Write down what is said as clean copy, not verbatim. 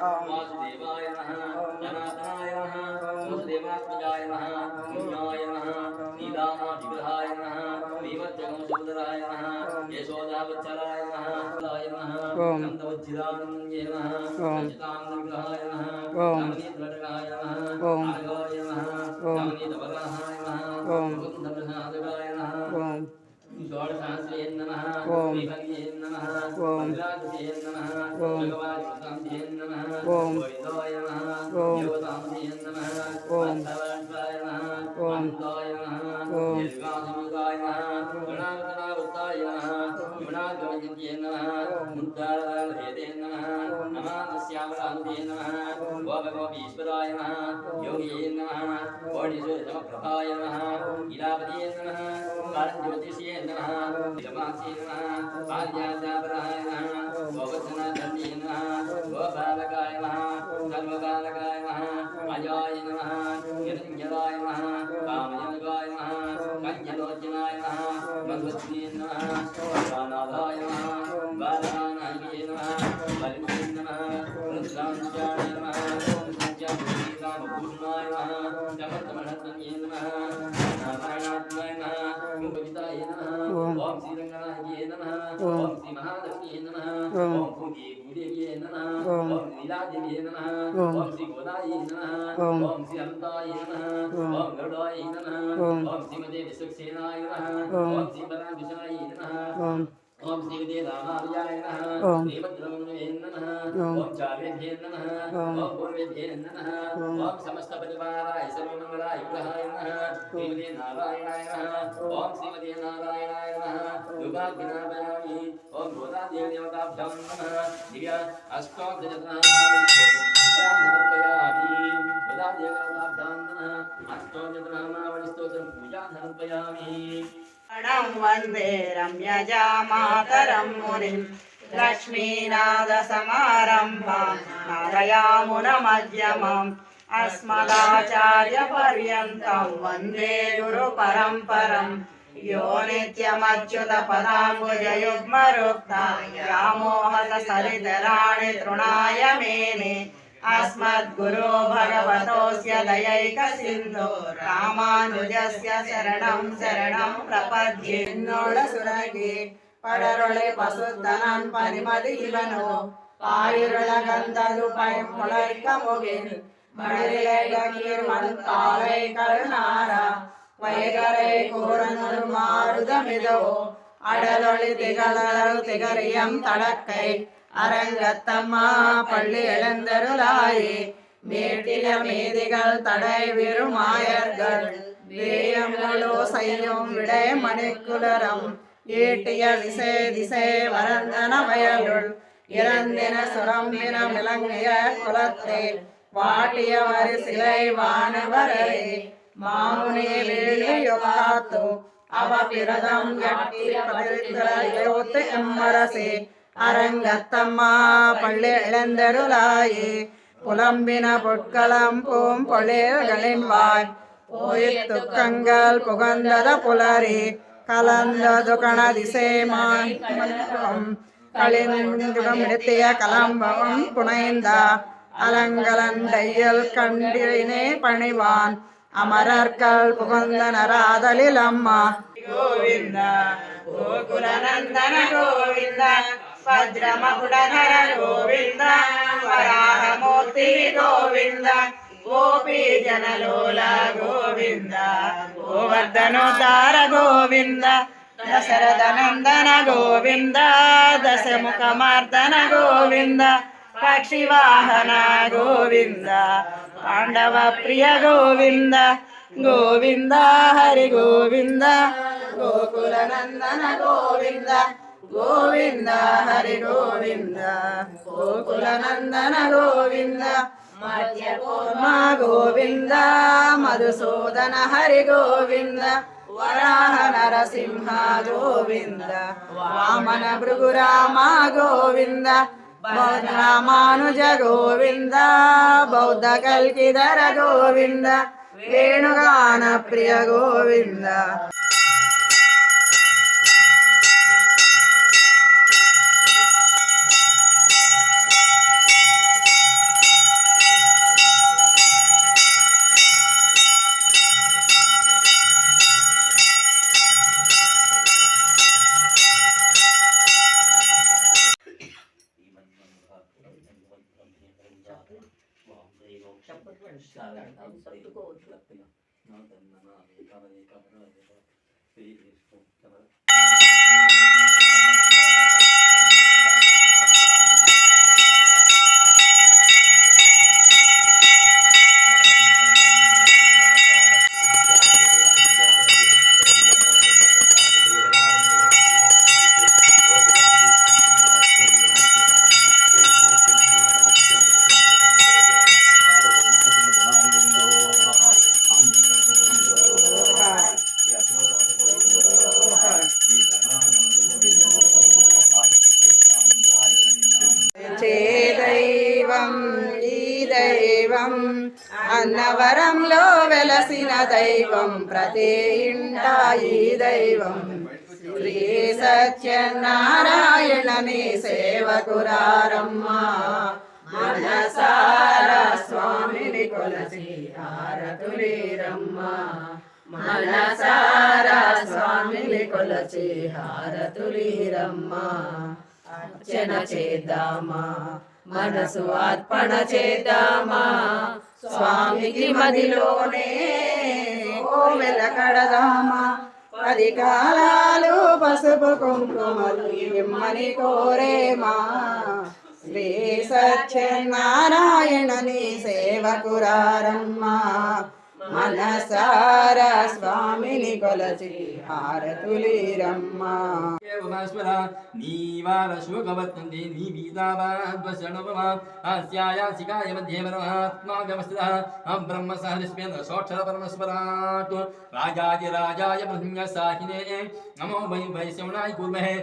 वासुदेवाय नमः जनार्दनाय नमः वसुदेवात्मजाय नमः पुण्याय नमः नीलानाधिग्रहाय नमः वीवत्यकंसोदराय नमः यशोदावत्सलाय नमः नन्दवज्जिदानन्दये नमः सच्चिदानन्दविग्रहाय नमः नवनीतघटकाय नमः नागाय नमः नवनीतवराहाय नमः मुकुन्दप्रसादकाय नमः षोडशास्त्रे नमः विभंगे नमः भद्राकृते नमः भगवान् नमः गोविन्दाय नमः देवतांसे नमः अर्थवर्षाय नमः अनन्ताय नमः दीर्घासमुखाय नमः गुणावताय नमः गुणागमयन्ते नमः मुद्दारभेदे नमः नमानस्यामरान्ते नमः गोपगोपीश्वराय नमः योगिये नमः कोटिसूर्यप्रभाय नमः इलापते नमः ज्योतिषे नमः जमासे नमः पाद्याचापराय नमः गोवत्सनाधन्ये नमः गोपालकाय नमः सर्वकालकाय नमः अजाय नमः निरञ्जनाय नमः कामजनकाय नमः कञ्जलोचनाय नमः मध्वत्ने नमः प्राणादाय नमः बालनानाय नमः बलिने नमः रुद्रांशाय नमः भूषणाय नमः समर्थमणत्वये नमः नारायणात्माय नमः कविताय नमः ओम श्रीरंगनाय नमः ओम श्री महालक्ष्मी नमः ओम भूति भूदेव्ये नमः ओम लीलादेव्ये नमः ओम श्री गोदाय नमः ओम श्री अनंताय नमः ओम गरुडाय नमः ओम श्रीमते विश्वक्सेनाय नमः ओम श्री बलाभिषाय नमः ओम श्रीमते रामार्याय नमः ओम देवद्रमणे नमः ओम चार्यभ्ये नमः ओम पूर्वेभ्ये नमः ओम समस्त परिवाराय सर्वमंगलाय ग्रहाय नमः श्रीमते नारायणाय नमः ओम श्रीमते नारायणाय नमः दुर्गाग्नाभयामि ओम गोदादेवी देवताभ्यां नमः दिव्य अष्टोत्तरनामावलिस्तोत्रं गोदादेवी देवताभ्यां नमः अष्टोत्तरनामावलिस्तोत्रं पूजाधर्पयामि वन्दे रम्यजा मातरं मुनिं लक्ष्मीनाथसमारम्भां नारयामुनमध्यमम् अस्मदाचार्यपर्यन्तं वन्दे गुरुपरम्परम् यो नित्यमच्युतपदाम्बुजयुग्मरुक्ता व्यामोहतसरितराणि तृणाय मेने अस्मद्गुरो भगवतोऽस्य दयैकसिन्धो रामानुजस्य शरणं शरणं प्रपद्ये नोडसुरगे पडरೊಳೆ பசுத்தனான் பரிமதி இவனோ பாயிருளகந்தது பயமுளர்க்க முகில் மடரிலேகீர் மண்பாவை கருணாரா வைகரை கூறனொரு மாருதமிதோ அடலொளி திகழரு திகரியம் தடக்கை அரங்கத்தம்மா பள்ளி எழுந்தருளாயே மேட்டில மேதிகள் தடை விருமாயர்கள் வேயமுழு செய்யும் விடை மணிக்குலரம் ஈட்டிய விசை திசை வரந்தன வயலுள் இறந்தின சுரம்பின விளங்கிய குலத்தை வாட்டிய வரி சிலை வானவரே மாமுனி வீழியொக்காத்து அவ பிரதம் எட்டி பதிரித்து எம்மரசே அரங்கத்தம்மா பள்ளி இழந்தருளாயே புலம்பின பொற்களம் பூம் பொழில்களின் வாய் போயித் துக்கங்கள் புகந்தத புலரி கலந்தது கணதிசேமான் களிந்துகம் எடுத்திய கலம்பவம் புனைந்த அலங்கலண்டையில் கண்டினே பணிவான் அமரர்கள் புகந்தனராதலில் அம்மா கோவிந்த கோகுலநந்தன கோவிந்த வஜ்ரமகுடநர கோவிந்த வராகமூர்த்தி கோவிந்த गोपी जनलोल गोविंद गोवर्धनोद्धार गोविंद दशरथनंदन गोविंद दशमुखमर्दन गोविंद पक्षिवाहन गोविंद पांडव प्रिय गोविंद गोविंद हरि गोविंद गोकुलनंदन गोविंद गोविंद हरि गोविंद गोकुलनंदन गोविंद मध्यकूर्मा गोविंद मधुसूदन हरि गोविंद वराह नरसिंह गोविंद वामन भृगुरामा गोविंद रामानुज गोविंद बौद्ध कल्किधर गोविंद वेणुगान प्रिय गोविंद దైవం ఈ దైవం అన్నవరంలో వెలసిన దైవం ప్రతి ఇంట ఈ దైవం శ్రీ సత్యనారాయణని సేవకురారమ్మా మనసారా స్వామిని కొలచి హారతులీరమ్మా మనసారా స్వామిని కొలచి హారతులీరమ్మా అర్చన చేద్దామా మనసు అర్పణ చేద్దామా స్వామికి మదిలోనే ఓ వెలకడదామా 10 కాలాలు పసుపు కుంకుమలు ఇమ్మని కోరేమా శ్రీ సత్యనారాయణని సేవకురారమ్మా మనసారా స్వామిని కొలచి హారతులీరమ్మా నీవార శోకవర్తంతే నీ వీతావాద్వశనోపమా ఆస్యాయాసికాయ మధ్యే పరమాత్మా వ్యవస్థితః బ్రహ్మ సహస్మేంద్ర సోక్షర పరమస్వరాట్ రాజాయ రాజాయ బ్రహ్మ సాహినే నమో వై వైశ్రవణాయ కుర్మహే